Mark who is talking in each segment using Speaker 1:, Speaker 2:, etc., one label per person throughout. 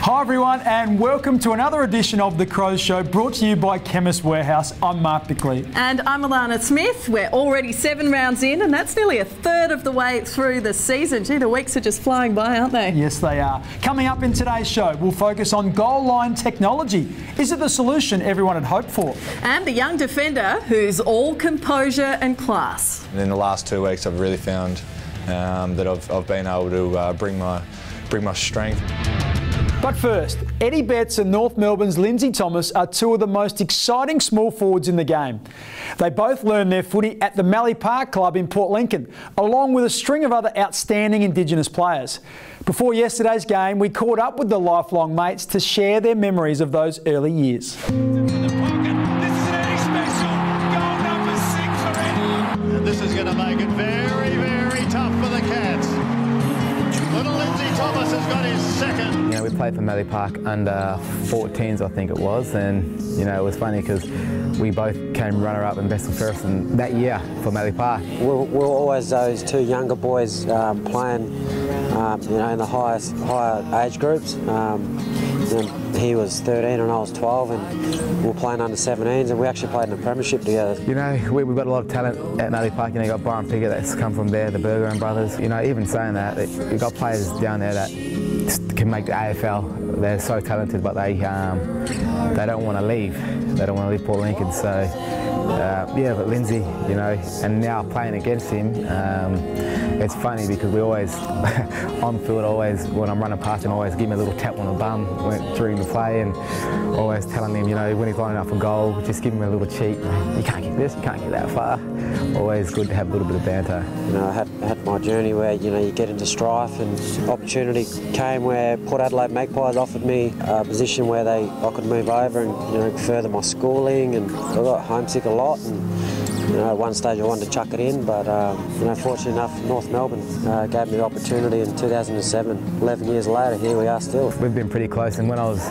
Speaker 1: Hi everyone, and welcome to another edition of The Crows Show, brought to you by Chemist Warehouse. I'm Mark Bickley.
Speaker 2: And I'm Alana Smith. We're already 7 rounds in, and that's nearly a third of the way through the season. Gee, the weeks are just flying by, aren't they?
Speaker 1: Yes, they are. Coming up in today's show, we'll focus on goal line technology. Is it the solution everyone had hoped for?
Speaker 2: And the young defender who's all composure and class.
Speaker 3: And in the last 2 weeks, I've really found that I've been able to bring my strength.
Speaker 1: But first, Eddie Betts and North Melbourne's Lindsay Thomas are two of the most exciting small forwards in the game. They both learned their footy at the Mallee Park club in Port Lincoln, along with a string of other outstanding Indigenous players. Before yesterday's game, we caught up with the lifelong mates to share their memories of those early years.
Speaker 4: This is Eddie special. Goal number 6 for Eddie.
Speaker 5: This is going to make it very, very tough for the Cats. Little Lindsay Thomas has got his second.
Speaker 6: You know, we played for Mallee Park under 14s, I think it was, and you know, it was funny because we both came runner-up in best and fairest that year for Mallee Park.
Speaker 7: We're always those two younger boys playing, you know, in the higher age groups. He was 13 and I was 12, and we were playing under 17s, and we actually played in the premiership together.
Speaker 6: You know, we've got a lot of talent at Mallee Park. You know, you got Byron Piggott that's come from there, the Burger and brothers. You know, even saying that, you've got players down there that can make the AFL. They're so talented, but they don't want to leave. They don't want to leave Port Lincoln. So yeah, but Lindsay, you know, and now playing against him, it's funny because we always on field, always when I'm running past him, always give me a little tap on the bum during the play, and always telling him, you know, when he's lining up for goal, just give him a little cheat. You can't get this, you can't get that far. Always good to have a little bit of banter.
Speaker 7: You know, I had my journey where, you know, you get into strife, and opportunity came where Port Adelaide Magpies offered me a position where I could move over and, you know, further my schooling, and I got homesick a lot, and you know, at one stage I wanted to chuck it in, but you know, fortunately enough, North Melbourne gave me the opportunity in 2007. 11 years later, here we are still.
Speaker 6: We've been pretty close, and when I was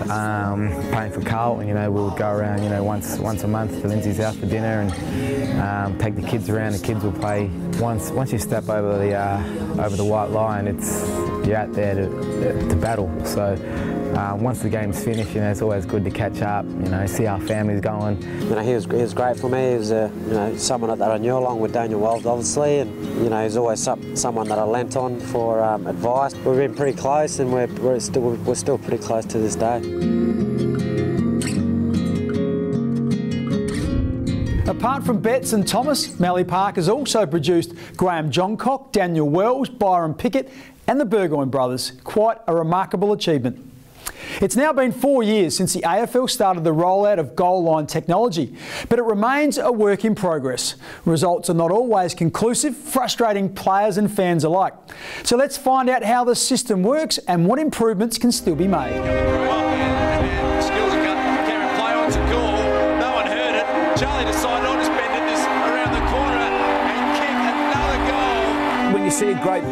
Speaker 6: playing for Carlisle, you know, we would go around, you know, once a month to Lindsay's house for dinner, and take the kids around. The kids will play. Once you step over the white line, you're out there to battle. So. Once the game's finished, you know, it's always good to catch up, you know, see how family's going.
Speaker 7: You know, he was great for me. He was, you know, someone that I knew, along with Daniel Wells, obviously, and you know, he's always someone that I lent on for advice. We've been pretty close, and we're still pretty close to this day.
Speaker 1: Apart from Betts and Thomas, Mallee Park has also produced Graham Johncock, Daniel Wells, Byron Piggott and the Burgoyne brothers. Quite a remarkable achievement. It's now been 4 years since the AFL started the rollout of goal line technology, but it remains a work in progress. Results are not always conclusive, frustrating players and fans alike. So let's find out how the system works and what improvements can still be made.
Speaker 4: No one heard it. Charlie decided on to spend it around the corner and kick another goal.
Speaker 8: When you see a great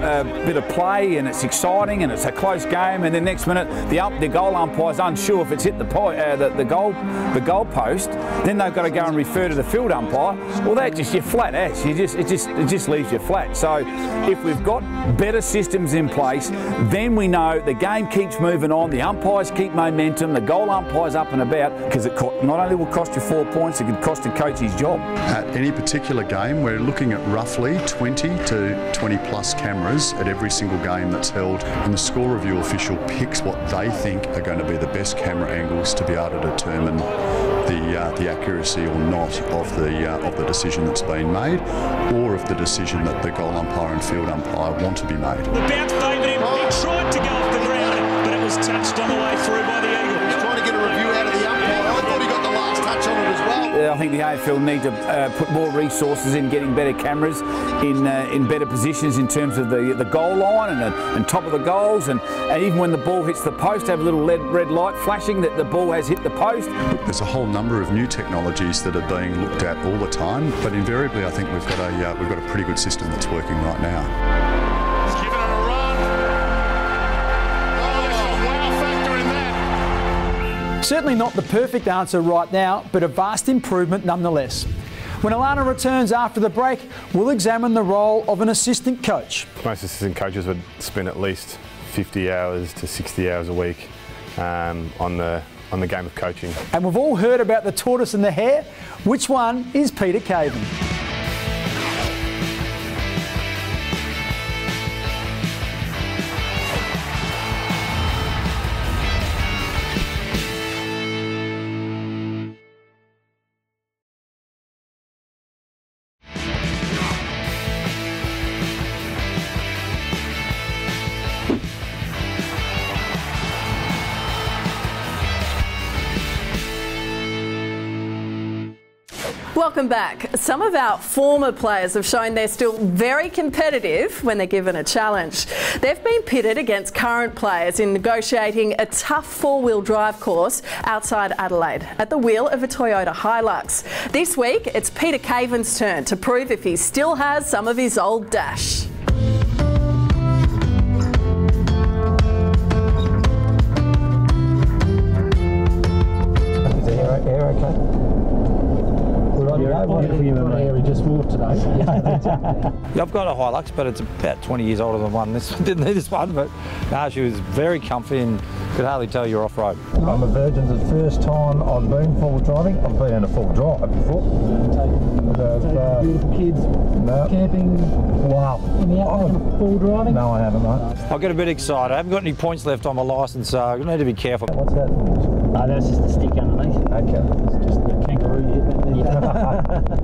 Speaker 8: bit of play and it's exciting and it's a close game, and then next minute the goal umpire's unsure if it's hit the goal post, then they've got to go and refer to the field umpire. Well, that just, you're flat ass. It just leaves you flat. So if we've got better systems in place, then we know the game keeps moving on, the umpires keep momentum, the goal umpire's up and about, because it not only will cost you 4 points, it could cost a coach his job.
Speaker 9: At any particular game, we're looking at roughly 20 to 20 plus cameras at every single game that's held, and the score review official picks what they think are going to be the best camera angles to be able to determine the accuracy or not of the decision that's been made, or of the decision that the goal umpire and field umpire want to be made.
Speaker 4: The bounce favoured him. He tried to go off the ground, but it was touched on the way through by the Eagle.
Speaker 5: He's trying to get a review out of the umpire. I thought he got the last touch on it as well.
Speaker 8: I think the AFL need to put more resources in getting better cameras in better positions in terms of the goal line and top of the goals, and even when the ball hits the post, have a little red light flashing that the ball has hit the post.
Speaker 9: There's a whole number of new technologies that are being looked at all the time, but invariably I think we've got a pretty good system that's working right now.
Speaker 5: He's given it a run. Oh, there's a wow factor in that.
Speaker 1: Certainly not the perfect answer right now, but a vast improvement nonetheless. When Alana returns after the break, we'll examine the role of an assistant coach.
Speaker 10: Most assistant coaches would spend at least 50 hours to 60 hours a week on the game of coaching.
Speaker 1: And we've all heard about the tortoise and the hare. Which one is Peter Caven?
Speaker 2: Welcome back. Some of our former players have shown they're still very competitive when they're given a challenge. They've been pitted against current players in negotiating a tough four-wheel drive course outside Adelaide at the wheel of a Toyota Hilux. This week, it's Peter Caven's turn to prove if he still has some of his old dash.
Speaker 11: I've got a Hilux, but it's about 20 years older than one. This didn't need this one, but no, she was very comfy and could hardly tell you're off-road.
Speaker 12: I'm a virgin. The first time I've been full driving. I've been in a full drive before. Beautiful kids. No. Camping. Wow. Full driving? No, I haven't, mate.
Speaker 11: I get a bit excited. I haven't got any points left on my licence, so I need to be careful.
Speaker 12: What's that?
Speaker 13: Oh, that's just the stick underneath.
Speaker 12: Okay.
Speaker 13: It's just the kangaroo here.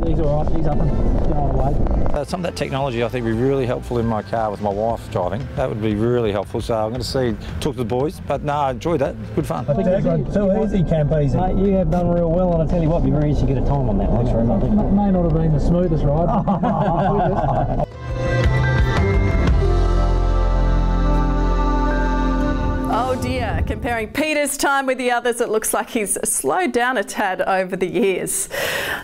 Speaker 13: He's all right. He's up and going away.
Speaker 11: Some of that technology I think would be really helpful in my car with my wife driving. That would be really helpful. So I'm going to talk to the boys. But no, I enjoyed that. Good fun.
Speaker 12: I think it's too easy, Camp Easy.
Speaker 13: Mate, you have done real well, and I tell you what, it'd be very easy to get a time on that one.
Speaker 12: May not have been the smoothest ride.
Speaker 2: Oh dear, comparing Peter's time with the others, it looks like he's slowed down a tad over the years.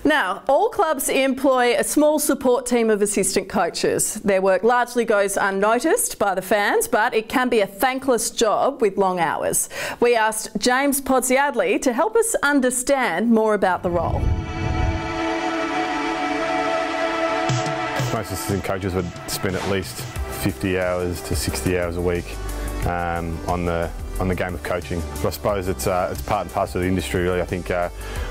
Speaker 2: Now, all clubs employ a small support team of assistant coaches. Their work largely goes unnoticed by the fans, but it can be a thankless job with long hours. We asked James Podsiadly to help us understand more about the role.
Speaker 10: Most assistant coaches would spend at least 50 hours to 60 hours a week on the game of coaching. But I suppose it's part and parcel of the industry, really. I think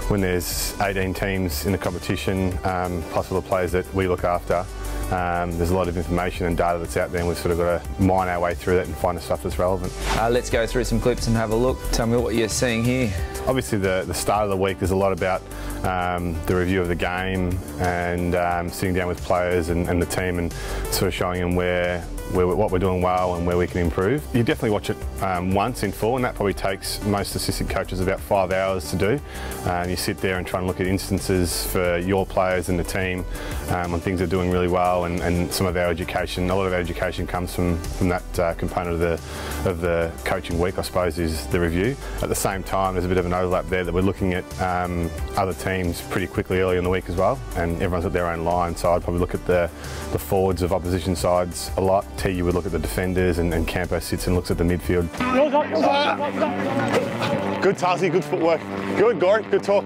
Speaker 10: when there's 18 teams in the competition, plus all the players that we look after, there's a lot of information and data that's out there, and we've sort of got to mine our way through that and find the stuff that's relevant.
Speaker 14: Let's go through some clips and have a look. Tell me what you're seeing here.
Speaker 10: Obviously the start of the week, there's a lot about the review of the game and sitting down with players and the team and sort of showing them what we're doing well and where we can improve. You definitely watch it once in full, and that probably takes most assistant coaches about 5 hours to do. You sit there and try and look at instances for your players and the team on things they're doing really well, and some of our education, a lot of our education comes from that component of the coaching week, I suppose, is the review. At the same time, there's a bit of an overlap there that we're looking at other teams pretty quickly early in the week as well, and everyone's got their own line, so I'd probably look at the forwards of opposition sides a lot. You would look at the defenders, and Campo sits and looks at the midfield.
Speaker 15: Good Tazi, good footwork. Good, Gord, good talk.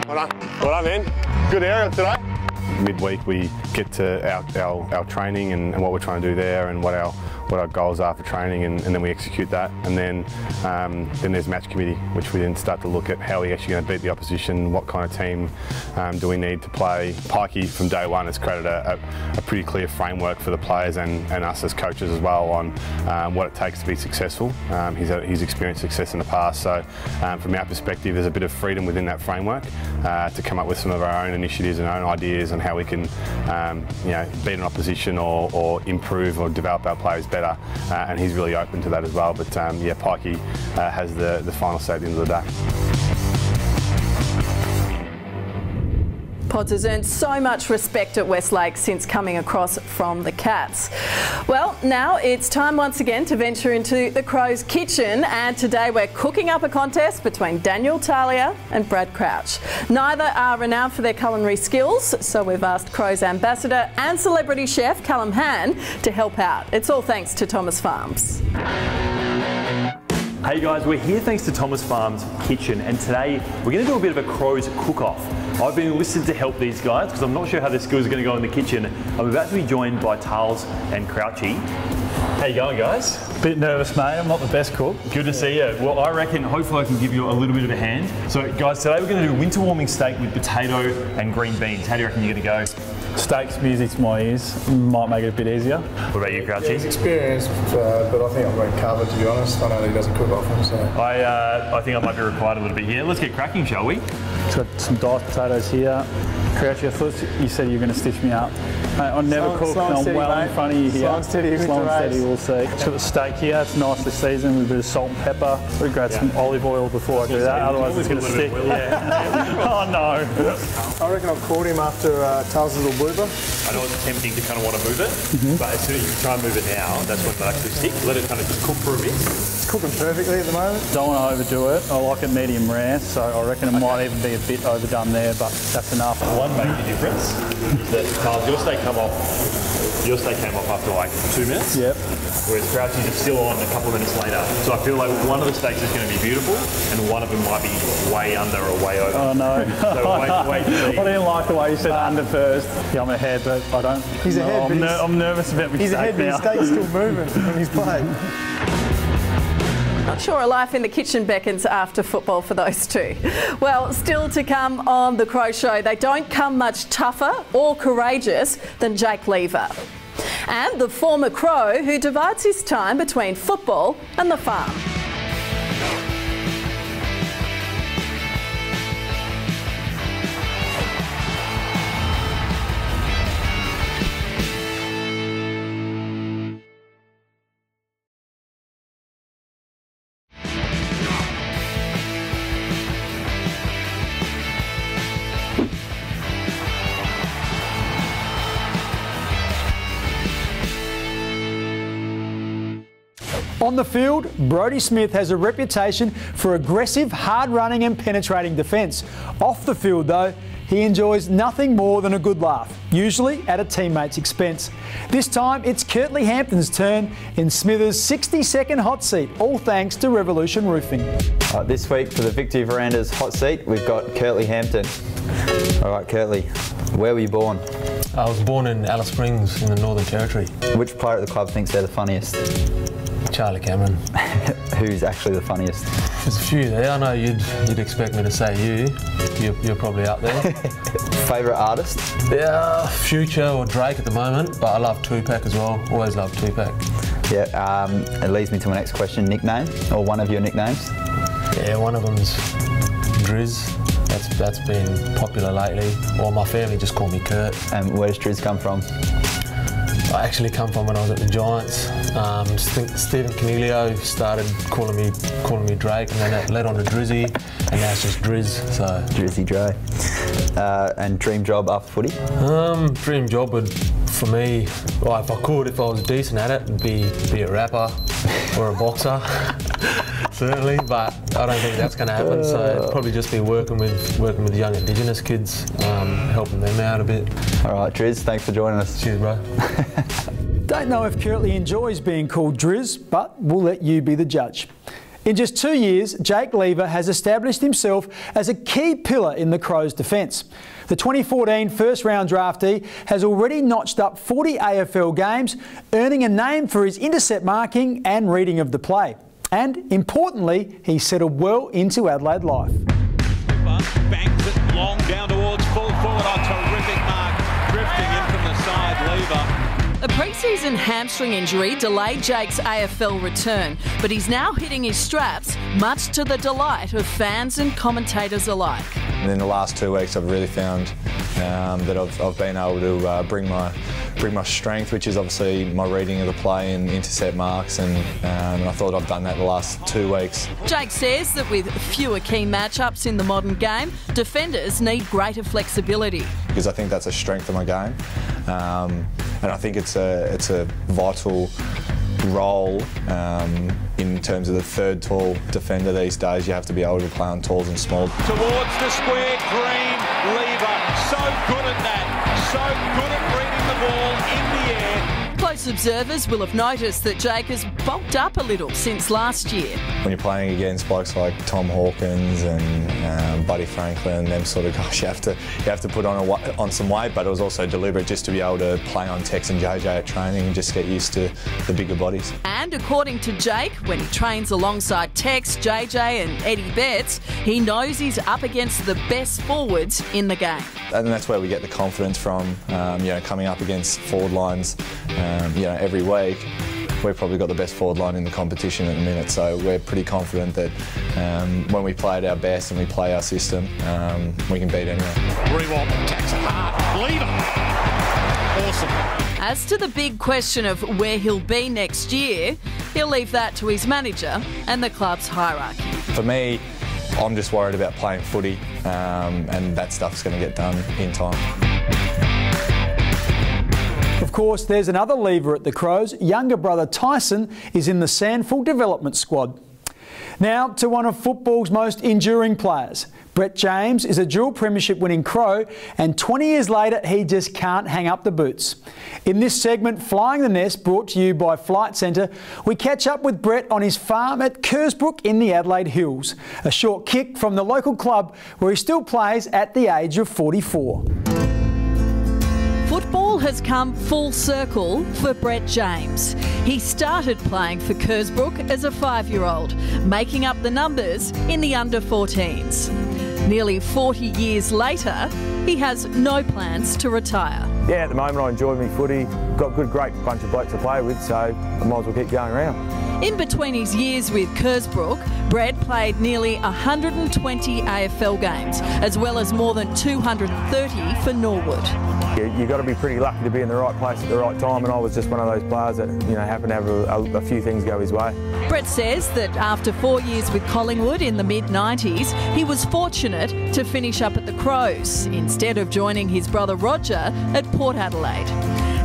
Speaker 15: Well done, man. Good area today.
Speaker 10: Midweek we get to our training and what we're trying to do there and what our goals are for training, and then we execute that, and then there's match committee, which we then start to look at how we're actually going to beat the opposition, what kind of team do we need to play. Pikey from day one has created a pretty clear framework for the players and us as coaches as well on what it takes to be successful. He's experienced success in the past, so from our perspective there's a bit of freedom within that framework to come up with some of our own initiatives and own ideas on how we can beat an opposition or improve or develop our players better, and he's really open to that as well. But yeah, Pikey has the final say at the end of the day.
Speaker 2: Pods has earned so much respect at Westlake since coming across from the Cats. Well, now it's time once again to venture into the Crows' kitchen, and today we're cooking up a contest between Daniel Talia and Brad Crouch. Neither are renowned for their culinary skills, so we've asked Crows ambassador and celebrity chef Callum Han to help out. It's all thanks to Thomas Farms.
Speaker 16: Hey guys, we're here thanks to Thomas Farms Kitchen, and today we're going to do a bit of a Crows cook-off. I've been enlisted to help these guys because I'm not sure how their skills are going to go in the kitchen. I'm about to be joined by Tals and Crouchy. How you going, guys?
Speaker 17: Bit nervous, mate. I'm not the best cook.
Speaker 16: Good to see you. Well, I reckon hopefully I can give you a little bit of a hand. So, guys, today we're going to do winter warming steak with potato and green beans. How do you reckon you're going to go?
Speaker 17: Steak's music to my ears. Might make it a bit easier.
Speaker 16: What about you, Crouchy?
Speaker 18: He's experienced, but I think I'm going covered, to be honest. I know that he doesn't cook often, so...
Speaker 16: I think I might be required a little bit here. Let's get cracking, shall we?
Speaker 17: It's got some diced potatoes here. Crouchy, I thought you said you were going to stitch me up. Mate, I never cook, and I'm well in front of you here.
Speaker 18: Slow and steady,
Speaker 17: we'll see. It's got the steak here. It's nicely seasoned with a bit of salt and pepper. We'll grab some olive oil before I do that, otherwise it's going to stick. Oh no.
Speaker 18: I reckon I've caught him after Tails' little blooper.
Speaker 16: I know it's tempting to kind of want to move it, but as soon as you try and move it now, that's when it'll actually stick. Let it kind of just cook for a bit.
Speaker 18: It's cooking perfectly at the moment.
Speaker 17: Don't want to overdo it. I like it medium rare, so I reckon it might even be a bit overdone there, but that's enough.
Speaker 16: One major difference that Carl, your steak came off after like 2 minutes.
Speaker 17: Yep.
Speaker 16: Whereas Crouchy's is still on a couple of minutes later. So I feel like one of the steaks is going to be beautiful, and one of them might be way under or way over.
Speaker 17: Oh no.
Speaker 16: So wait to see.
Speaker 17: I didn't like the way you said under first. Yeah, I'm ahead, but I don't.
Speaker 18: He's ahead,
Speaker 17: I'm nervous about my steak now.
Speaker 18: He's ahead, but his steak's still moving on his plate.
Speaker 2: Not sure a life in the kitchen beckons after football for those two. Well, still to come on The Crow Show, they don't come much tougher or courageous than Jake Lever. And the former Crow who divides his time between football and the farm.
Speaker 1: On the field, Brodie Smith has a reputation for aggressive, hard-running and penetrating defence. Off the field, though, he enjoys nothing more than a good laugh, usually at a teammate's expense. This time, it's Curtly Hampton's turn in Smithers' 60-second hot seat, all thanks to Revolution Roofing.
Speaker 19: This week for the Victory Veranda's hot seat, we've got Curtly Hampton. All right, Curtly, where were you born?
Speaker 20: I was born in Alice Springs in the Northern Territory.
Speaker 19: Which player at the club thinks they're the funniest?
Speaker 20: Charlie Cameron.
Speaker 19: Who's actually the funniest?
Speaker 20: There's a few there. I know you'd expect me to say you. You're probably up there.
Speaker 19: Favourite artist?
Speaker 20: Yeah, Future or Drake at the moment, but I love Tupac as well. Always loved Tupac.
Speaker 19: Yeah, it leads me to my next question. Nickname, or one of your nicknames?
Speaker 20: Yeah, one of them's Driz. That's been popular lately. Or my family just call me Kurt.
Speaker 19: And where does Driz come from?
Speaker 20: I actually come from when I was at the Giants. Stephen Canelio started calling me Drake, and then it led on to Drizzy, and now it's just Driz. So
Speaker 19: Drizzy Dre. And dream job after footy?
Speaker 20: Dream job would, for me, well, if I was decent at it, be a rapper or a boxer. Certainly, but I don't think that's going to happen. So it'd probably just be working with young Indigenous kids, helping them out a bit.
Speaker 19: All right, Driz, thanks for joining us.
Speaker 20: Cheers, bro.
Speaker 1: Don't know if Curtly enjoys being called Driz, but we'll let you be the judge. In just 2 years, Jake Lever has established himself as a key pillar in the Crows' defence. The 2014 first-round draftee has already notched up 40 AFL games, earning a name for his intercept marking and reading of the play. And, importantly, he settled well into Adelaide life.
Speaker 4: Banks it long down towards full forward. Oh, terrific mark. Drifting in from the side, Lever.
Speaker 2: A pre-season hamstring injury delayed Jake's AFL return, but he's now hitting his straps, much to the delight of fans and commentators alike.
Speaker 3: And in the last 2 weeks, I've really found that I've been able to bring my strength, which is obviously my reading of the play and intercept marks, and I thought I've done that the last 2 weeks.
Speaker 2: Jake says that with fewer key matchups in the modern game, defenders need greater flexibility.
Speaker 3: Because I think that's a strength of my game, and I think it's a vital role in terms of the third tall defender these days. You have to be able to play on talls and small.
Speaker 4: Towards the square, Green, Lever, so good at that, so good at reading the ball in the air.
Speaker 2: Close Crows observers will have noticed that Jake has bulked up a little since last year.
Speaker 3: When you're playing against blokes like Tom Hawkins and Buddy Franklin, them sort of guys, you have to put on some weight, but it was also deliberate just to be able to play on Tex and JJ at training and just get used to the bigger bodies.
Speaker 2: And according to Jake, when he trains alongside Tex, JJ and Eddie Betts, he knows he's up against the best forwards in the game.
Speaker 3: And that's where we get the confidence from, you know, coming up against forward lines, you know, every week. We've probably got the best forward line in the competition at the minute, so we're pretty confident that when we play at our best and we play our system, we can beat anyone.
Speaker 5: Rewalt attacks it hard. Leader. Awesome.
Speaker 2: As to the big question of where he'll be next year, he'll leave that to his manager and the club's hierarchy.
Speaker 3: For me, I'm just worried about playing footy, and that stuff's going to get done in time.
Speaker 1: Of course, there's another lever at the Crows. Younger brother Tyson is in the Sandful development squad. Now to one of football's most enduring players. Brett James is a dual premiership winning Crow, and 20 years later he just can't hang up the boots. In this segment, Flying the Nest, brought to you by Flight Centre, we catch up with Brett on his farm at Kersbrook in the Adelaide Hills. A short kick from the local club where he still plays at the age of 44.
Speaker 2: Football has come full circle for Brett James. He started playing for Kersbrook as a 5-year-old, making up the numbers in the under-14s. Nearly 40 years later, he has no plans to retire.
Speaker 21: Yeah, at the moment I enjoy my footy. Got a great bunch of blokes to play with, so I might as well keep going around.
Speaker 2: In between his years with Kersbrook, Brett played nearly 120 AFL games, as well as more than 230 for Norwood.
Speaker 21: You've got to be pretty lucky to be in the right place at the right time, and I was just one of those players that, you know, happened to have a few things go his way.
Speaker 2: Brett says that after 4 years with Collingwood in the mid-90s, he was fortunate to finish up at the Crows, instead of joining his brother Roger at Port Adelaide.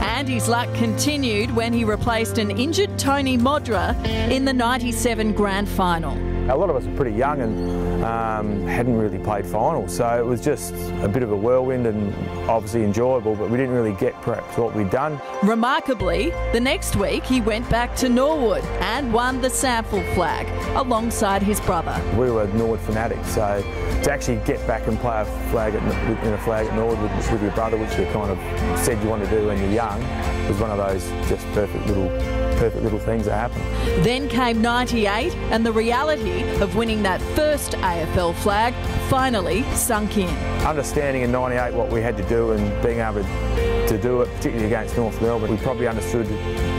Speaker 2: And his luck continued when he replaced an injured Tony Modra in the 97 grand final.
Speaker 21: A lot of us were pretty young and hadn't really played finals, so it was just a bit of a whirlwind and obviously enjoyable, but we didn't really get perhaps what we'd done.
Speaker 2: Remarkably, the next week he went back to Norwood and won the Sample flag alongside his brother. We
Speaker 21: were Norwood fanatics, so to actually get back and play a flag at Norwood with your brother, which you kind of said you want to do when you're young, was one of those just perfect little things that happened.
Speaker 2: Then came 98 and the reality of winning that first AFL flag finally sunk in.
Speaker 21: Understanding in 98 what we had to do and being able to do it, particularly against North Melbourne, we probably understood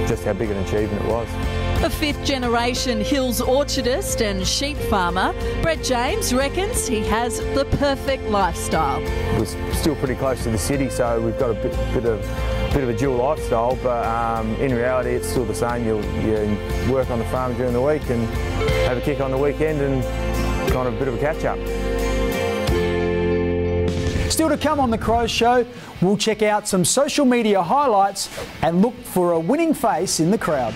Speaker 21: just how big an achievement it was.
Speaker 2: A fifth-generation Hills orchardist and sheep farmer, Brett James reckons he has the perfect lifestyle.
Speaker 21: We're still pretty close to the city, so we've got a bit of a dual lifestyle, but in reality it's still the same. You work on the farm during the week and have a kick on the weekend and kind of a bit of a catch-up.
Speaker 1: Still to come on the Crows Show, we'll check out some social media highlights and look for a winning face in the crowd.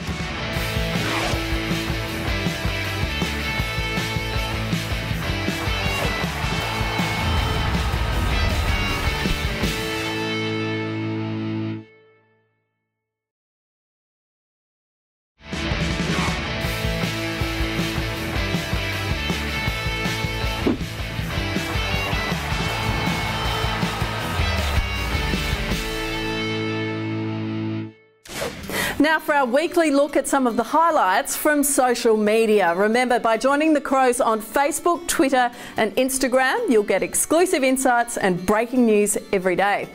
Speaker 2: Now for our weekly look at some of the highlights from social media. Remember, by joining the Crows on Facebook, Twitter and Instagram, you'll get exclusive insights and breaking news every day.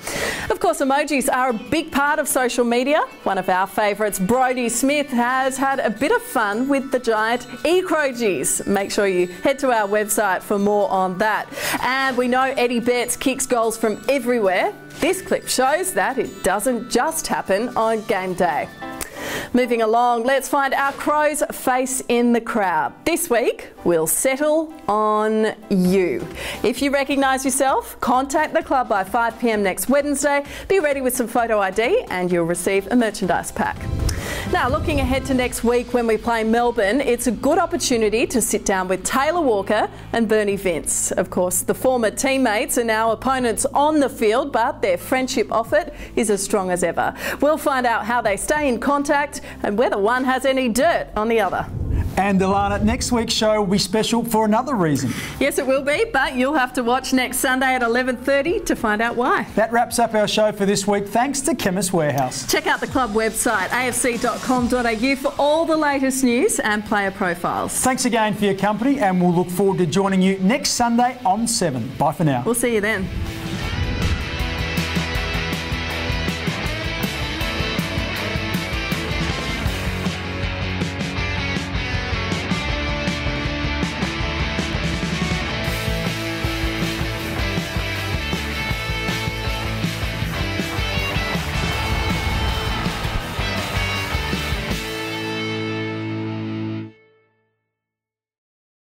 Speaker 2: Of course, emojis are a big part of social media. One of our favourites, Brodie Smith, has had a bit of fun with the giant e-crojis. Make sure you head to our website for more on that. And we know Eddie Betts kicks goals from everywhere. This clip shows that it doesn't just happen on game day. Moving along, let's find our Crows face in the crowd. This week, we'll settle on you. If you recognise yourself, contact the club by 5 p.m. next Wednesday. Be ready with some photo ID and you'll receive a merchandise pack. Now, looking ahead to next week when we play Melbourne, it's a good opportunity to sit down with Taylor Walker and Bernie Vince. Of course, the former teammates are now opponents on the field, but their friendship off it is as strong as ever. We'll find out how they stay in contact and whether one has any dirt on the other.
Speaker 1: And Alana, next week's show will be special for another reason.
Speaker 2: Yes, it will be, but you'll have to watch next Sunday at 11:30 to find out why.
Speaker 1: That wraps up our show for this week. Thanks to Chemist Warehouse.
Speaker 2: Check out the club website, afc.com.au, for all the latest news and player profiles.
Speaker 1: Thanks again for your company, and we'll look forward to joining you next Sunday on 7. Bye for now.
Speaker 2: We'll see you then.